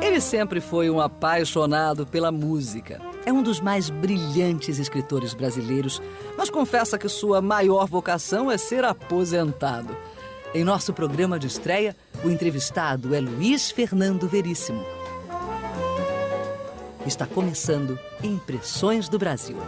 Ele sempre foi um apaixonado pela música. É um dos mais brilhantes escritores brasileiros, mas confessa que sua maior vocação é ser aposentado. Em nosso programa de estreia, o entrevistado é Luiz Fernando Veríssimo. Está começando Impressões do Brasil.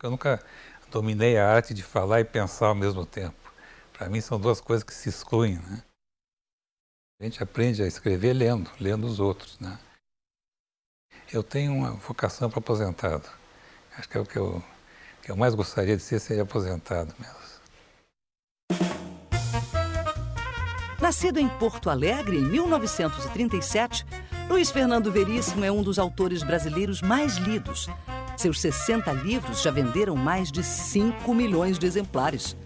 Eu nunca dominei a arte de falar e pensar ao mesmo tempo. Para mim são duas coisas que se excluem, né? A gente aprende a escrever lendo os outros, né? Eu tenho uma vocação para aposentado. Acho que é o que eu mais gostaria de ser aposentado mesmo. Nascido em Porto Alegre em 1937, Luiz Fernando Veríssimo é um dos autores brasileiros mais lidos. Seus 60 livros já venderam mais de 5 milhões de exemplares.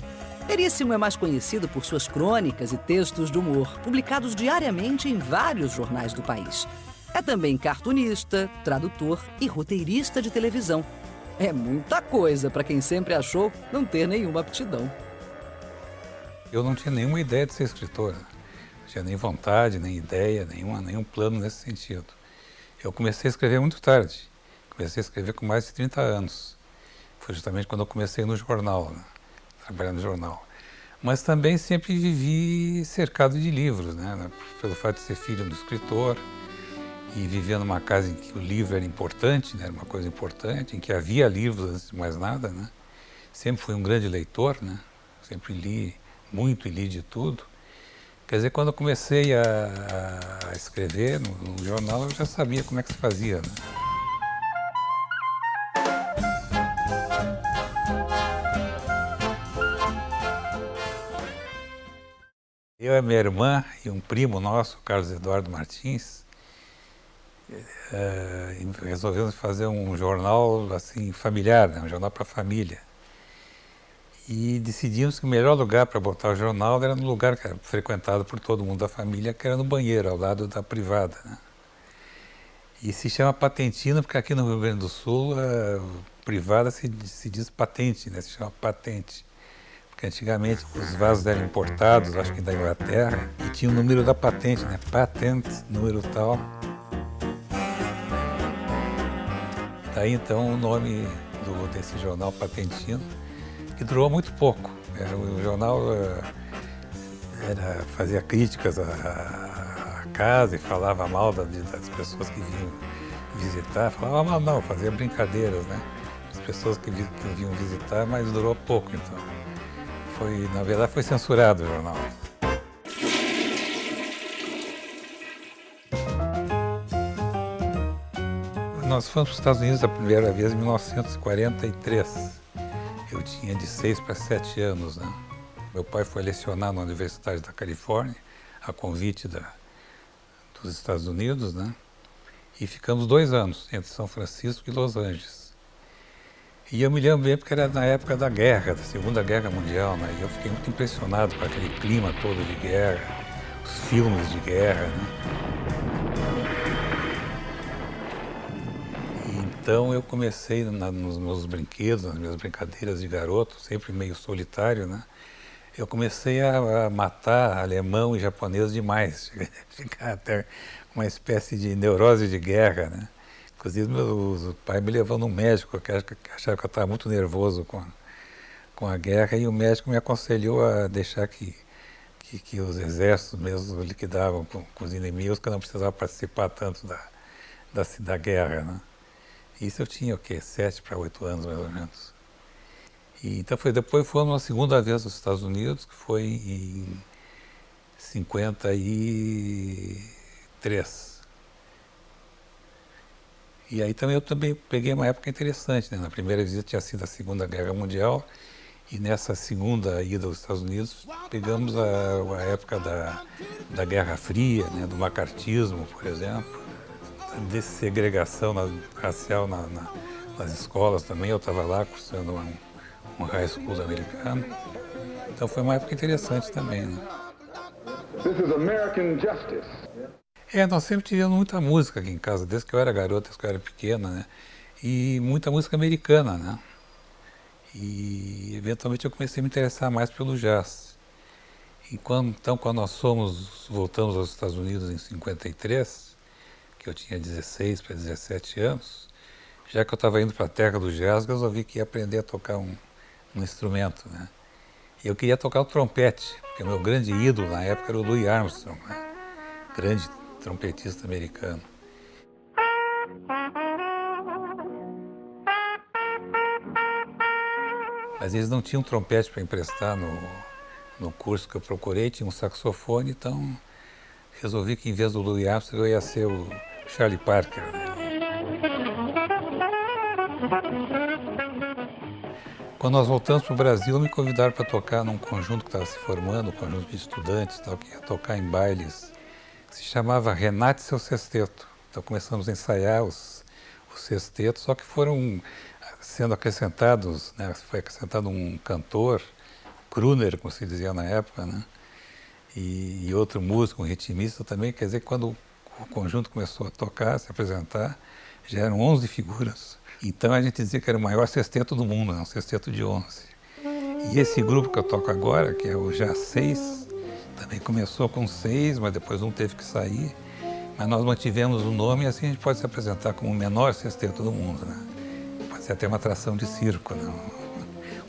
Veríssimo é mais conhecido por suas crônicas e textos de humor, publicados diariamente em vários jornais do país. É também cartunista, tradutor e roteirista de televisão. É muita coisa para quem sempre achou não ter nenhuma aptidão. Eu não tinha nenhuma ideia de ser escritor. Não tinha nem vontade, nem ideia, nenhum plano nesse sentido. Eu comecei a escrever muito tarde. Comecei a escrever com mais de 30 anos. Foi justamente quando eu comecei no jornal, né? Trabalhar no jornal. Mas também sempre vivi cercado de livros, né? Pelo fato de ser filho do escritor e viver numa casa em que o livro era importante, né? Era uma coisa importante, em que havia livros antes de mais nada, né? Sempre fui um grande leitor, né? Sempre li muito e li de tudo. Quer dizer, quando eu comecei a escrever no jornal, eu já sabia como é que se fazia, né? Eu, a minha irmã e um primo nosso, Carlos Eduardo Martins, resolvemos fazer um jornal assim familiar, né? Um jornal para a família. E decidimos que o melhor lugar para botar o jornal era no lugar que era frequentado por todo mundo da família, que era no banheiro, ao lado da privada, né? E se chama Patentina, porque aqui no Rio Grande do Sul, a privada se diz patente, né? Se chama patente. Porque antigamente os vasos eram importados, acho que da Inglaterra, e tinha o número da patente, né? Patent, número tal. Daí então o nome desse jornal Patentino, que durou muito pouco. O jornal fazia críticas à casa e falava mal das pessoas que vinham visitar. Falava mal não, fazia brincadeiras, né? As pessoas que vinham visitar, mas durou pouco então. Na verdade, foi censurado o jornal. Nós fomos para os Estados Unidos a primeira vez em 1943. Eu tinha de 6 para 7 anos, né? Meu pai foi lecionar na Universidade da Califórnia, a convite dos Estados Unidos, né? E ficamos 2 anos entre São Francisco e Los Angeles. E eu me lembro bem porque era na época da guerra, da Segunda Guerra Mundial, né? E eu fiquei muito impressionado com aquele clima todo de guerra, os filmes de guerra, né? E então eu comecei nos meus brinquedos, nas minhas brincadeiras de garoto, sempre meio solitário, né? Eu comecei a matar alemão e japonês demais, ficar até uma espécie de neurose de guerra, né? Inclusive, meu pai me levou num médico, que achava que eu estava muito nervoso com a guerra, e o médico me aconselhou a deixar que os exércitos mesmo liquidavam com os inimigos, que eu não precisava participar tanto da guerra, né? Isso eu tinha, 7 para 8 anos, mais ou menos. E, então, depois fomos uma segunda vez nos Estados Unidos, que foi em 53. E aí eu também peguei uma época interessante, né? Na primeira visita tinha sido a Segunda Guerra Mundial E nessa segunda ida aos Estados Unidos, pegamos a época da Guerra Fria, né, do macartismo, por exemplo, da segregação racial nas escolas também. Eu estava lá cursando um high school americano. Então foi uma época interessante também, né? This is American justice. Nós sempre tivemos muita música aqui em casa, desde que eu era garoto, desde que eu era pequena, né? E muita música americana, né? E eventualmente eu comecei a me interessar mais pelo jazz. Então, quando nós voltamos aos Estados Unidos em 53, que eu tinha 16 para 17 anos, já que eu estava indo para a terra do jazz, eu resolvi que ia aprender a tocar um instrumento, né? E eu queria tocar o trompete, porque o meu grande ídolo na época era o Louis Armstrong, né? Grande trompetista americano. Mas eles não tinham trompete para emprestar no curso que eu procurei, tinha um saxofone, então resolvi que em vez do Louis Armstrong eu ia ser o Charlie Parker, né? Quando nós voltamos para o Brasil, me convidaram para tocar num conjunto que estava se formando, um conjunto de estudantes, tal, que ia tocar em bailes, que se chamava Renate e seu Sexteto. Então começamos a ensaiar os sextetos, só que foram sendo acrescentados, né, foi acrescentado um cantor, crooner, como se dizia na época, né, e outro músico, um ritmista também. Quer dizer que quando o conjunto começou a tocar, se apresentar, já eram 11 figuras. Então a gente dizia que era o maior sexteto do mundo, um sexteto de 11. E esse grupo que eu toco agora, que é o Já 6, também começou com 6, mas depois um teve que sair. Mas nós mantivemos o nome e assim a gente pode se apresentar como o menor sexteto do mundo, né? Pode ser até uma atração de circo, né?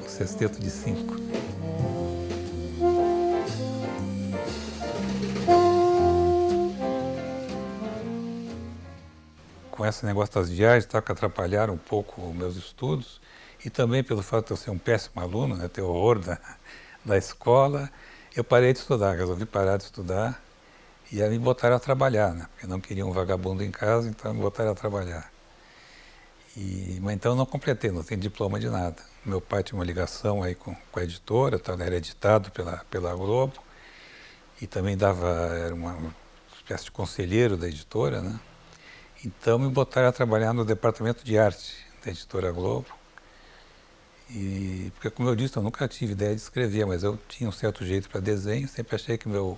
Um sexteto de 5. Com esse negócio das viagens, que atrapalharam um pouco os meus estudos, e também pelo fato de eu ser um péssimo aluno, né, ter horror da escola, eu parei de estudar, resolvi parar de estudar, e aí me botaram a trabalhar, né, porque não queriam um vagabundo em casa, então me botaram a trabalhar. Mas então eu não completei, não tenho diploma de nada. Meu pai tinha uma ligação aí com a editora, era editado pela Globo, e também era uma espécie de conselheiro da editora, né? Então me botaram a trabalhar no departamento de arte da editora Globo. Porque, como eu disse, eu nunca tive ideia de escrever, mas eu tinha um certo jeito para desenho, sempre achei que o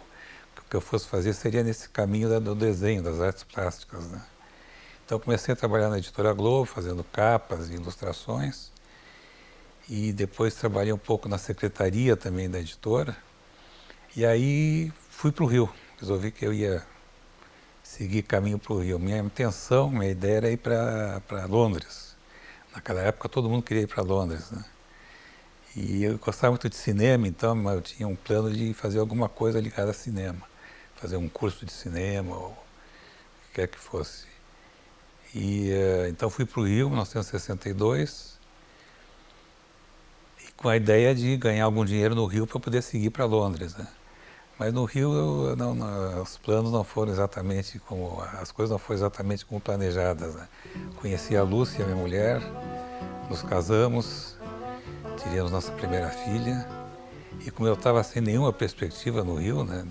que eu fosse fazer seria nesse caminho do desenho, das artes plásticas, né? Então comecei a trabalhar na editora Globo, fazendo capas e ilustrações. E depois trabalhei um pouco na secretaria também da editora. E aí fui para o Rio, resolvi que eu ia seguir caminho para o Rio. Minha intenção, minha ideia era ir para Londres. Naquela época todo mundo queria ir para Londres, né? E eu gostava muito de cinema, então eu tinha um plano de fazer alguma coisa ligada a cinema. Fazer um curso de cinema, ou o que quer que fosse. Então fui para o Rio em 1962, e com a ideia de ganhar algum dinheiro no Rio para poder seguir para Londres, né? Mas no Rio os planos não foram exatamente as coisas não foram exatamente como planejadas, né? Conheci a Lúcia, minha mulher, nos casamos, tivemos nossa primeira filha, e como eu estava sem nenhuma perspectiva no Rio, né,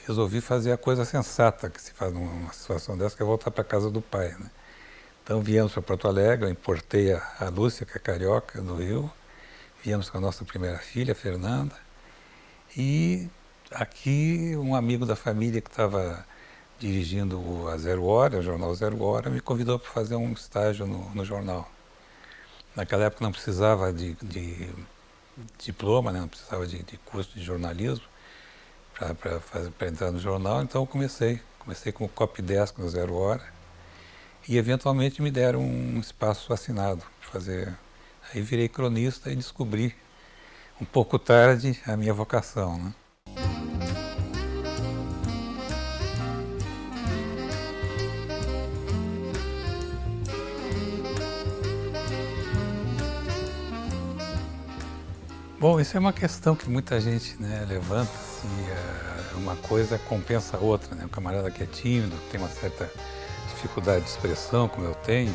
resolvi fazer a coisa sensata que se faz numa situação dessa, que é voltar para a casa do pai, né? Então viemos para Porto Alegre, eu importei a Lúcia, que é carioca, do Rio, viemos com a nossa primeira filha, a Fernanda. E aqui um amigo da família que estava dirigindo a Zero Hora, o jornal Zero Hora, me convidou para fazer um estágio no jornal. Naquela época não precisava de diploma, né? Não precisava de curso de jornalismo para entrar no jornal, então eu comecei como copy desk no Zero Hora, e eventualmente me deram um espaço assinado para fazer. Aí virei cronista e descobri um pouco tarde a minha vocação, né? Bom, isso é uma questão que muita gente, né, levanta, se uma coisa compensa a outra, né? Um camarada que é tímido, tem uma certa dificuldade de expressão, como eu tenho,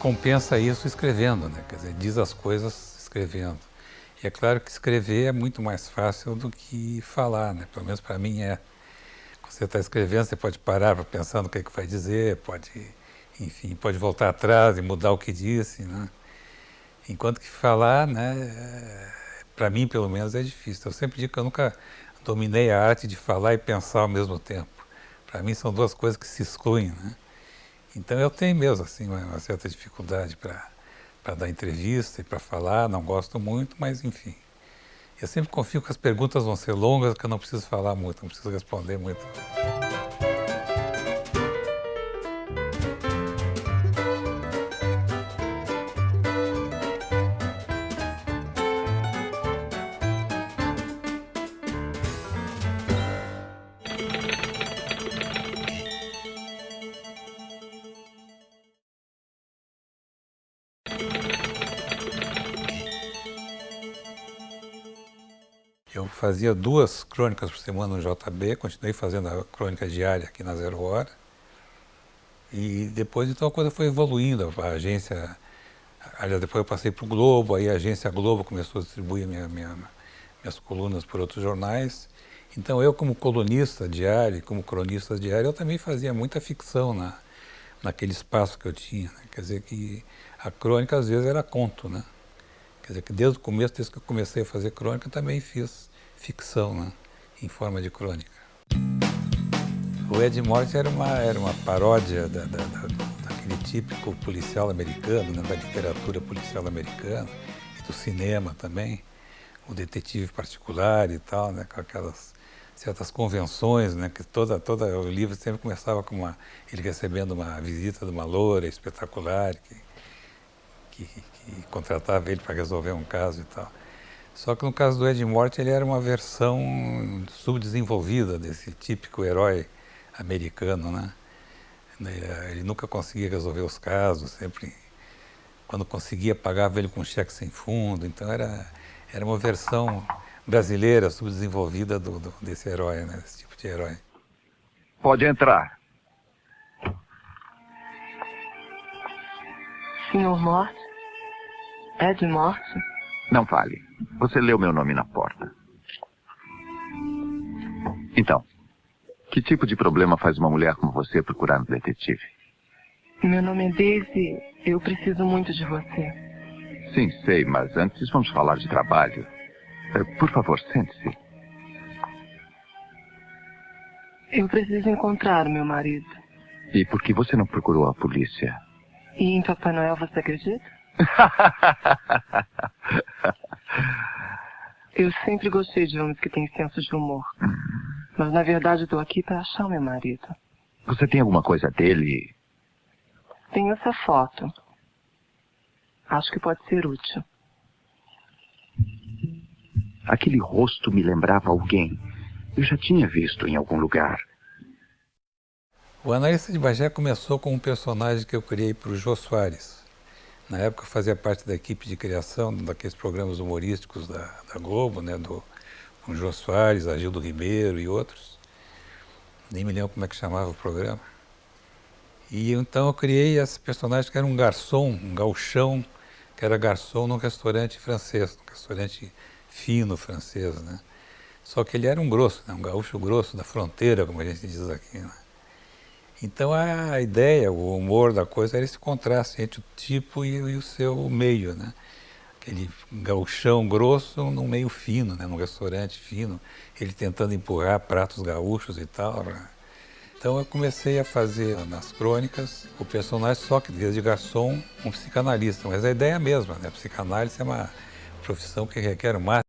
compensa isso escrevendo, né? Quer dizer, diz as coisas escrevendo. E é claro que escrever é muito mais fácil do que falar, né? Pelo menos para mim é. Quando você está escrevendo, você pode parar para pensar no que vai dizer, pode, enfim, pode voltar atrás e mudar o que disse, né? Enquanto que falar, né, para mim pelo menos é difícil. Eu sempre digo que eu nunca dominei a arte de falar e pensar ao mesmo tempo. Para mim são duas coisas que se excluem, né? Então eu tenho mesmo assim uma certa dificuldade para dar entrevista e para falar, não gosto muito, mas enfim. Eu sempre confio que as perguntas vão ser longas, que eu não preciso falar muito, não preciso responder muito. Eu fazia 2 crônicas por semana no JB, continuei fazendo a crônica diária aqui na Zero Hora. E depois então a coisa foi evoluindo, a agência, aliás, depois eu passei para o Globo, aí a agência Globo começou a distribuir minhas colunas por outros jornais. Então eu como colunista diário, como cronista diário, eu também fazia muita ficção naquele espaço que eu tinha, né? Quer dizer que a crônica às vezes era conto, né? Quer dizer que desde o começo, desde que eu comecei a fazer crônica, também fiz ficção, né? Em forma de crônica. O Ed Morte era uma paródia daquele típico policial americano, né? Da literatura policial americana, e do cinema também, o detetive particular e tal, né? Com aquelas certas convenções, né? Que todo o livro sempre começava com ele recebendo uma visita de uma loura espetacular, que contratava ele para resolver um caso e tal. Só que no caso do Ed Morte ele era uma versão subdesenvolvida desse típico herói americano, né? Ele nunca conseguia resolver os casos, sempre, quando conseguia, pagava ele com um cheque sem fundo. Então era uma versão brasileira subdesenvolvida desse herói, né? Desse tipo de herói. Pode entrar. Senhor Morte? Ed Morte? Não fale. Você leu meu nome na porta. Então, que tipo de problema faz uma mulher como você procurar um detetive? Meu nome é Daisy. Eu preciso muito de você. Sim, sei, mas antes vamos falar de trabalho. Por favor, sente-se. Eu preciso encontrar meu marido. E por que você não procurou a polícia? E em Papai Noel você acredita? Eu sempre gostei de homens que têm senso de humor. Mas na verdade estou aqui para achar o meu marido. Você tem alguma coisa dele? Tenho essa foto. Acho que pode ser útil. Aquele rosto me lembrava alguém. Eu já tinha visto em algum lugar. O Analista de Bagé começou com um personagem que eu criei para o Jô Soares. Na época eu fazia parte da equipe de criação daqueles programas humorísticos da Globo, né, com o Jô Soares, Agildo Ribeiro e outros. Nem me lembro como é que chamava o programa. E então eu criei esse personagem que era um garçom, um gauchão, que era garçom num restaurante francês, num restaurante fino francês, né? Só que ele era um grosso, né, um gaúcho grosso da fronteira, como a gente diz aqui, né? Então a ideia, o humor da coisa era esse contraste entre o tipo e o seu meio, né? Aquele gauchão grosso num meio fino, né? Num restaurante fino, ele tentando empurrar pratos gaúchos e tal. Né? Então eu comecei a fazer nas crônicas o personagem, só que desde garçom, um psicanalista. Mas a ideia é a mesma, né? A psicanálise é uma profissão que requer o máximo